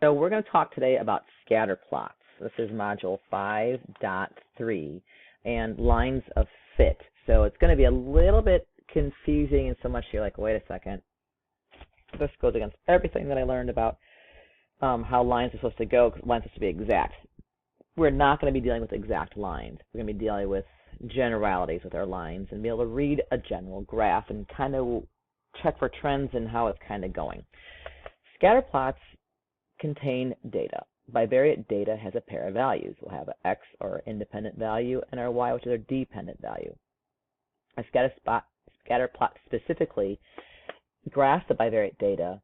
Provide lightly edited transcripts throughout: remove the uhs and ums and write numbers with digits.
So we're going to talk today about scatter plots. This is module 5.3 and lines of fit. So it's going to be a little bit confusing in so much you're like, wait a second. This goes against everything that I learned about how lines are supposed to go, because lines are supposed to be exact. We're not going to be dealing with exact lines. We're going to be dealing with generalities with our lines and be able to read a general graph and kind of check for trends and how it's kind of going. Scatter plots contain data. Bivariate data has a pair of values. We'll have an x, or independent value, and our y, which is our dependent value. A scatter plot specifically graphs the bivariate data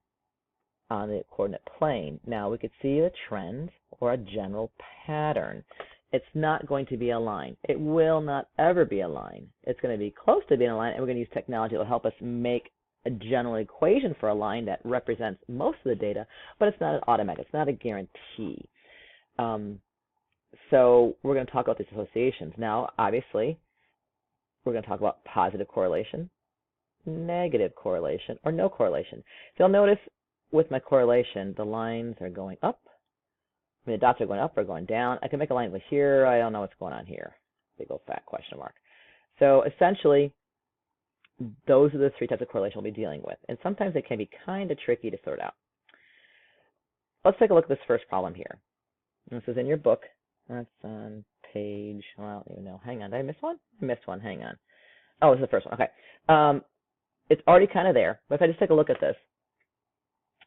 on the coordinate plane. Now we could see a trend or a general pattern. It's not going to be a line. It will not ever be a line. It's going to be close to being a line, and we're going to use technology that will help us make a general equation for a line that represents most of the data, but it's not an automatic. It's not a guarantee. So we're going to talk about these associations. Now, obviously, we're going to talk about positive correlation, negative correlation, or no correlation. So you'll notice with my correlation, the lines are going up. I mean, the dots are going up or going down. I can make a line over here. I don't know what's going on here. Big old fat question mark. So essentially, those are the three types of correlation we'll be dealing with. And sometimes they can be kind of tricky to sort out. Let's take a look at this first problem here. This is in your book. That's on page, well, I don't even know. Hang on. Did I miss one? I missed one. Hang on. Oh, this is the first one. Okay. It's already kind of there. But if I just take a look at this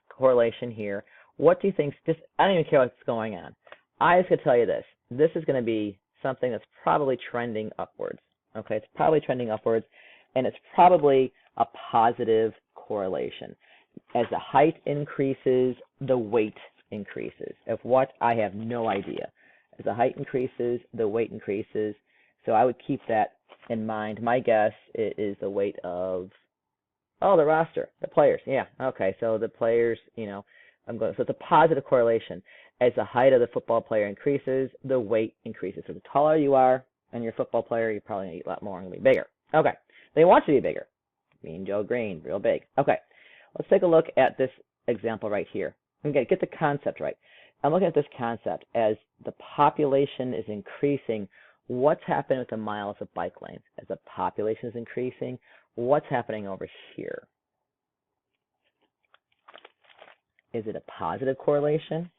correlation here, what do you think? Just, I don't even care what's going on. I just could tell you this. This is going to be something that's probably trending upwards. Okay. It's probably trending upwards. And it's probably a positive correlation. As the height increases, the weight increases. Of what? I have no idea. As the height increases, the weight increases. So I would keep that in mind. My guess is the weight of, the roster, the players. Yeah, okay. So the players, so it's a positive correlation. As the height of the football player increases, the weight increases. So the taller you are and you're a football player, you're probably going to eat a lot more and going to be bigger. Okay. They want you to be bigger. Mean Joe Green, real big. Okay, let's take a look at this example right here. Okay, get the concept right. I'm looking at this concept as the population is increasing. What's happening with the miles of bike lanes? As the population is increasing, what's happening over here? Is it a positive correlation?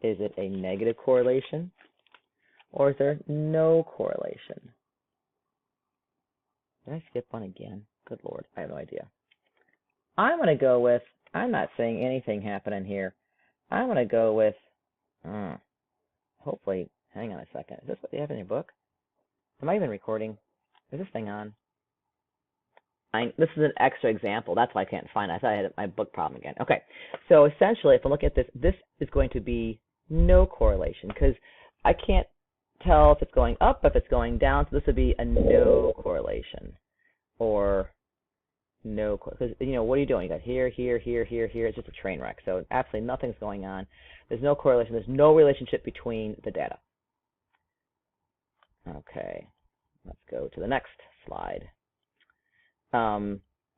Is it a negative correlation? Or is there no correlation? Did I skip one again? Good Lord, I have no idea. I'm going to go with, I'm not saying anything happening here. I'm going to go with, hopefully, hang on a second. Is this what you have in your book? Am I even recording? Is this thing on? This is an extra example. That's why I can't find it. I thought I had my book problem again. Okay, so essentially, if I look at this, this is going to be no correlation because I can't tell if it's going up, if it's going down. So this would be a no correlation, or no, because what are you doing? You got here, here, here, here, here. It's just a train wreck. So absolutely nothing's going on. There's no correlation. There's no relationship between the data. Okay, let's go to the next slide.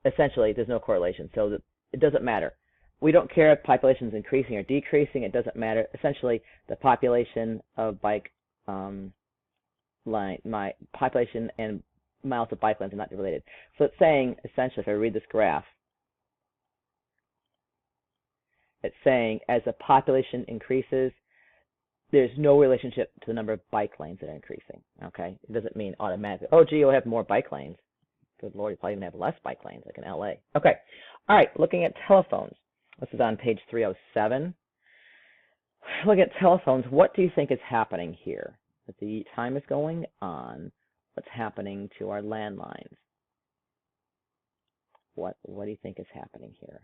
Essentially, there's no correlation. So it doesn't matter. We don't care if population is increasing or decreasing. It doesn't matter. Essentially, the population of bike my population and miles of bike lanes are not related. So it's saying, essentially, if I read this graph, it's saying as the population increases, there's no relationship to the number of bike lanes that are increasing. Okay, it doesn't mean automatically, oh, gee, you'll have more bike lanes. Good Lord, you probably even have less bike lanes, like in LA. Okay, all right, looking at telephones. This is on page 307. Look at telephones. What do you think is happening here? As the time is going on, what's happening to our landlines? What do you think is happening here?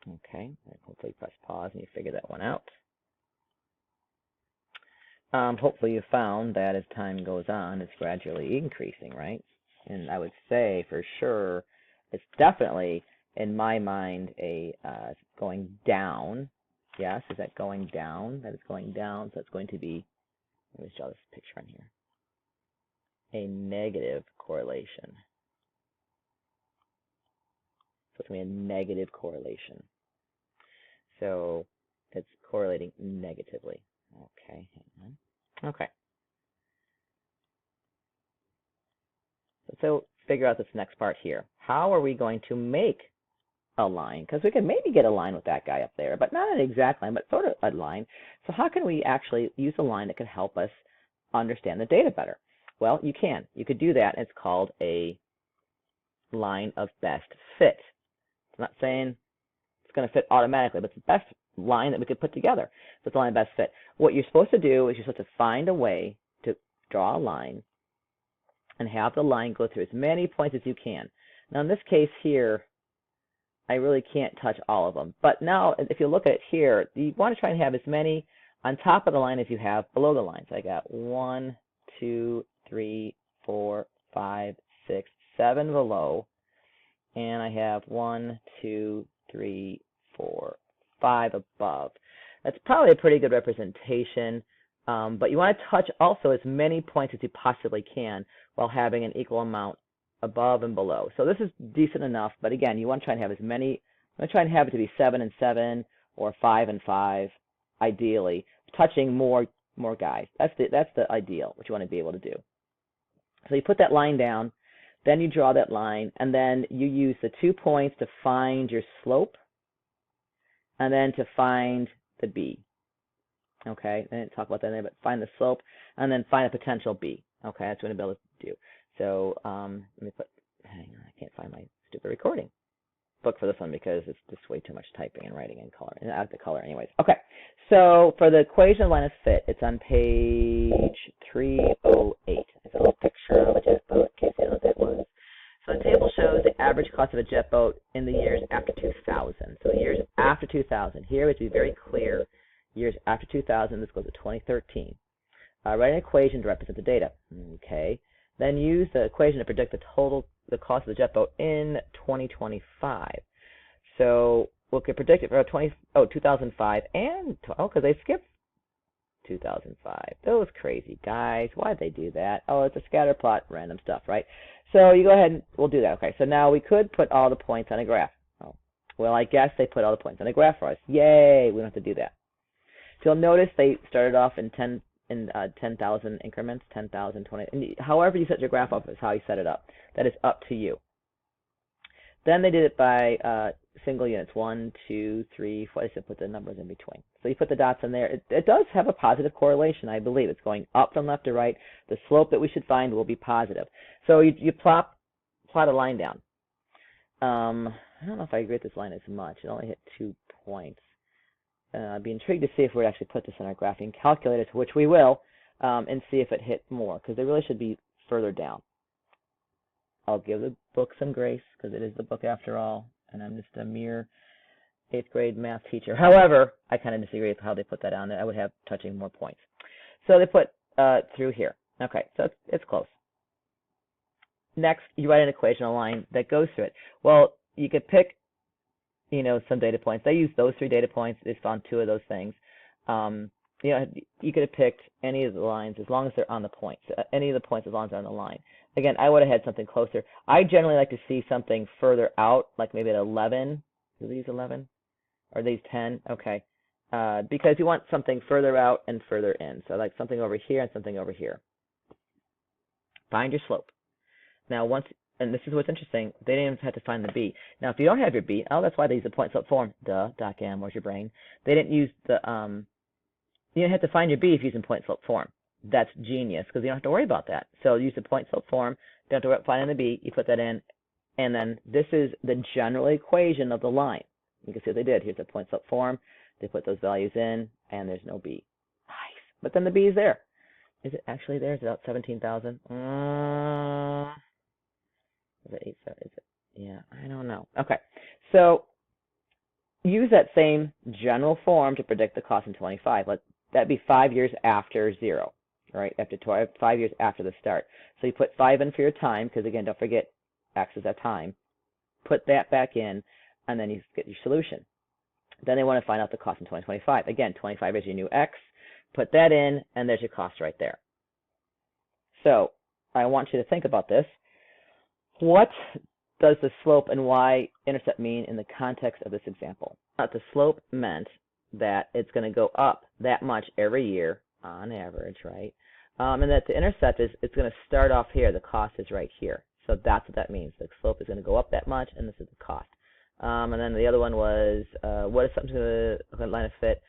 Okay, hopefully you press pause and you figure that one out. Hopefully you found that as time goes on, it's gradually increasing, right? And I would say for sure, it's definitely, in my mind, going down. Yes, is that going down? That is going down, so it's going to be, let me just draw this picture on here, a negative correlation. So it's going to be a negative correlation. So it's correlating negatively. Okay, hang on. Okay. So figure out this next part here. How are we going to make a line? Because we can maybe get a line with that guy up there, but not an exact line, but sort of a line. So how can we actually use a line that can help us understand the data better? Well, you can. You could do that. It's called a line of best fit. It's not saying it's going to fit automatically, but it's the best line that we could put together. So it's a line of best fit. What you're supposed to do is you're supposed to find a way to draw a line and have the line go through as many points as you can. Now, in this case here, I really can't touch all of them. But now, if you look at it here, you want to try and have as many on top of the line as you have below the line. So I got 1, 2, 3, 4, 5, 6, 7 below. And I have 1, 2, 3, 4, 5 above. That's probably a pretty good representation. But you want to touch also as many points as you possibly can while having an equal amount above and below. So this is decent enough, but again, you want to try and have as many, you want to try and have it to be 7 and 7 or 5 and 5, ideally, touching more guys. That's the ideal, what you want to be able to do. So you put that line down, then you draw that line, and then you use the 2 points to find your slope, and then to find the B. Okay, I didn't talk about that in there, but find the slope, and then find a potential B. Okay, that's what I'm able to do. So let me put, hang on, I can't find my stupid recording book for this one because it's just way too much typing and writing in color, and out of the color anyways. Okay, so for the equation of line of fit, it's on page 308. It's a little picture of a jet boat, in case you know what that was. So the table shows the average cost of a jet boat in the years after 2000. So the years after 2000. Here, to be very clear, years after 2000, this goes to 2013. Write an equation to represent the data. Okay. Then use the equation to predict the cost of the jet boat in 2025. So we could predict it for 2005 and, because they skipped 2005. Those crazy guys. Why'd they do that? Oh, it's a scatter plot, random stuff, right? So you go ahead and we'll do that. Okay, so now we could put all the points on a graph. Oh, well, I guess they put all the points on a graph for us. Yay, we don't have to do that. So you'll notice they started off in 10,000 increments, 10,000, 20. And however you set your graph up is how you set it up. That is up to you. Then they did it by single units, 1, 2, 3, 4. I just put the numbers in between. So you put the dots in there. It does have a positive correlation, I believe. It's going up from left to right. The slope that we should find will be positive. So you plot a line down. I don't know if I agree with this line as much. It only hit 2 points. I'd be intrigued to see if we actually put this in our graphing calculator, to which we will, and see if it hit more, because they really should be further down. I'll give the book some grace, because it is the book after all, and I'm just a mere 8th grade math teacher. However, I kind of disagree with how they put that on there. I would have touching more points. So they put through here. Okay, so it's close. Next, you write an equation, a line that goes through it. Well, you could pick some data points. They used those 3 data points. They found 2 of those things. You could have picked any of the lines as long as they're on the points. Any of the points as long as they're on the line. Again, I would have had something closer. I generally like to see something further out, like maybe at 11. Are these 11? Are these 10? Okay. Because you want something further out and further in. So like something over here and something over here. Find your slope. Now and this is what's interesting, they didn't even have to find the B. Now, if you don't have your B, that's why they use the point slope form. Duh, Doc M, where's your brain? They didn't use the, you don't have to find your B if you're using point slope form. That's genius, because you don't have to worry about that. So use the point slope form, don't have to worry about finding the B, you put that in, and then this is the general equation of the line. You can see what they did. Here's the point slope form. They put those values in, and there's no B. Nice. But then the B is there. Is it actually there? Is it about 17,000? Is it 8? Is it? Yeah, I don't know. Okay, so use that same general form to predict the cost in 25. That'd be 5 years after 0, right? After 5 years after the start. So you put 5 in for your time, because again, don't forget X is that time. Put that back in, and then you get your solution. Then they want to find out the cost in 2025. Again, 25 is your new X. Put that in, and there's your cost right there. So I want you to think about this. What does the slope and y-intercept mean in the context of this example? The slope meant that it's going to go up that much every year on average, right? And that the intercept is it's going to start off here. The cost is right here. So that's what that means. The slope is going to go up that much, and this is the cost. And then the other one was, what is something to the line of fit?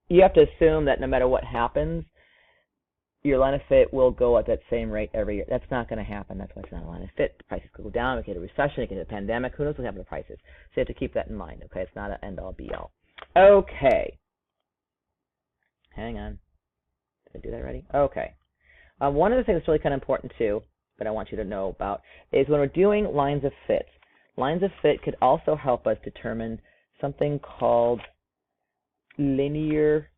You have to assume that no matter what happens, your line of fit will go at that same rate every year. That's not going to happen. That's why it's not a line of fit. The prices could go down. We could get a recession. We could get a pandemic. Who knows what happens to prices? So you have to keep that in mind, okay? It's not an end-all, be-all. Okay. Hang on. Did I do that already? Okay. One of the things that's really kind of important, too, that I want you to know about is when we're doing lines of fit could also help us determine something called linear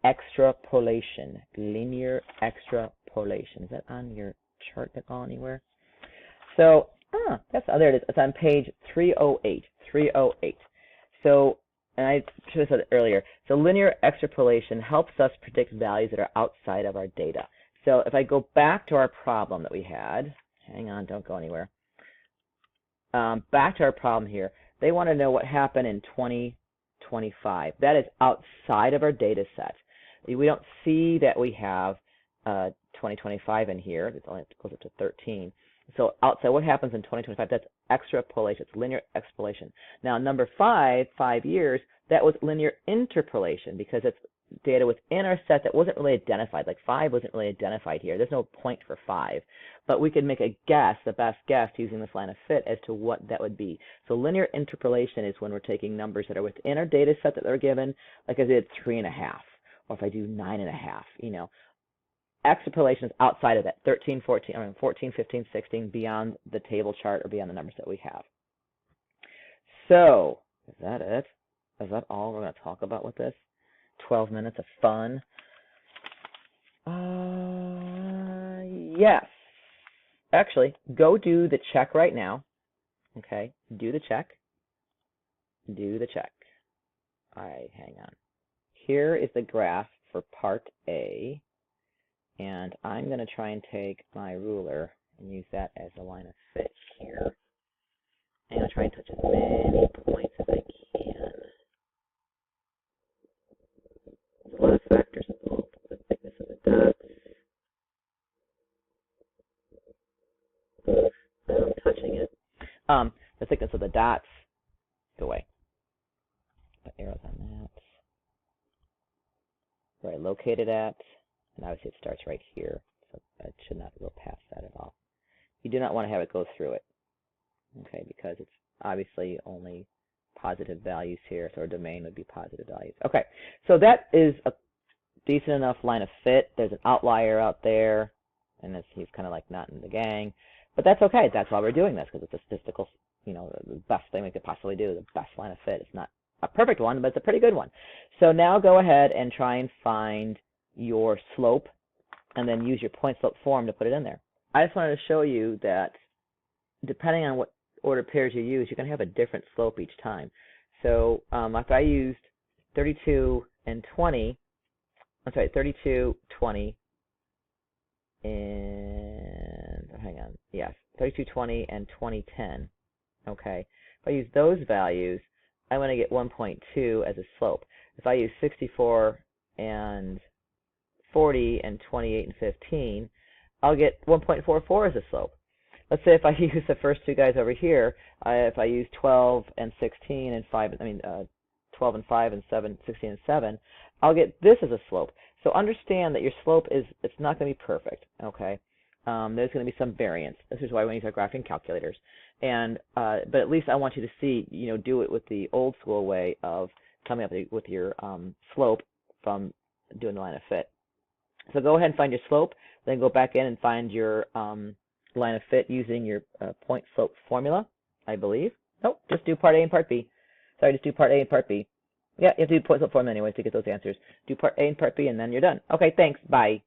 extrapolation. Linear extrapolation. Is that on your chart at all anywhere? So, there it is. It's on page 308. 308. So, and I should have said it earlier. So, linear extrapolation helps us predict values that are outside of our data. So, if I go back to our problem that we had, hang on, don't go anywhere. Back to our problem here. They want to know what happened in 2025. That is outside of our data set. We don't see that we have 2025 in here. It only goes up to 13. So outside, what happens in 2025? That's extrapolation. It's linear extrapolation. Now, number 5 years, that was linear interpolation because it's data within our set that wasn't really identified. Like 5 wasn't really identified here. There's no point for 5. But we could make a guess, the best guess, using this line of fit as to what that would be. So linear interpolation is when we're taking numbers that are within our data set that they're given, like I did 3.5, or if I do 9.5, you know. Extrapolation is outside of that, 13, 14, 15, 16, beyond the table chart or beyond the numbers that we have. So, is that it? Is that all we're going to talk about with this? 12 minutes of fun? Yes. Actually, go do the check right now. Okay, do the check. Do the check. All right, hang on. Here is the graph for part A. And I'm going to try and take my ruler and use that as a line of fit here. I'm going to try and touch as many points as I can. There's a lot of factors involved. The thickness of the dots. I'm touching it. The thickness of the dots. Go away. Put arrows on that. Where I locate it at. And obviously it starts right here, so it should not go past that at all. You do not want to have it go through it, okay, because it's obviously only positive values here, so our domain would be positive values. Okay, so that is a decent enough line of fit. There's an outlier out there, and he's kind of like not in the gang, but that's okay. That's why we're doing this, because it's a statistical, you know, the best thing we could possibly do, the best line of fit. It's not a perfect one, but it's a pretty good one. So now go ahead and try and find your slope, and then use your point slope form to put it in there. I just wanted to show you that depending on what order pairs you use, you're going to have a different slope each time. So if I used 32 and 20, I'm sorry, 32, 20, and hang on, yes, 32, 20, and 2010. Okay, if I use those values, I'm going to get 1.2 as a slope. If I use 64 and 40 and 28 and 15, I'll get 1.44 as a slope. Let's say if I use the first two guys over here, if I use 12 and 16 and 5, 12 and 5 and 7, 16 and 7, I'll get this as a slope. So understand that your slope it's not going to be perfect, okay? There's going to be some variance. This is why we use our graphing calculators. And but at least I want you to see, you know, do it with the old school way of coming up with your slope from doing the line of fit. So go ahead and find your slope, then go back in and find your line of fit using your point slope formula, I believe. Nope, just do part A and part B. Sorry, just do part A and part B. Yeah, you have to do point slope formula anyways to get those answers. Do part A and part B, and then you're done. Okay, thanks. Bye.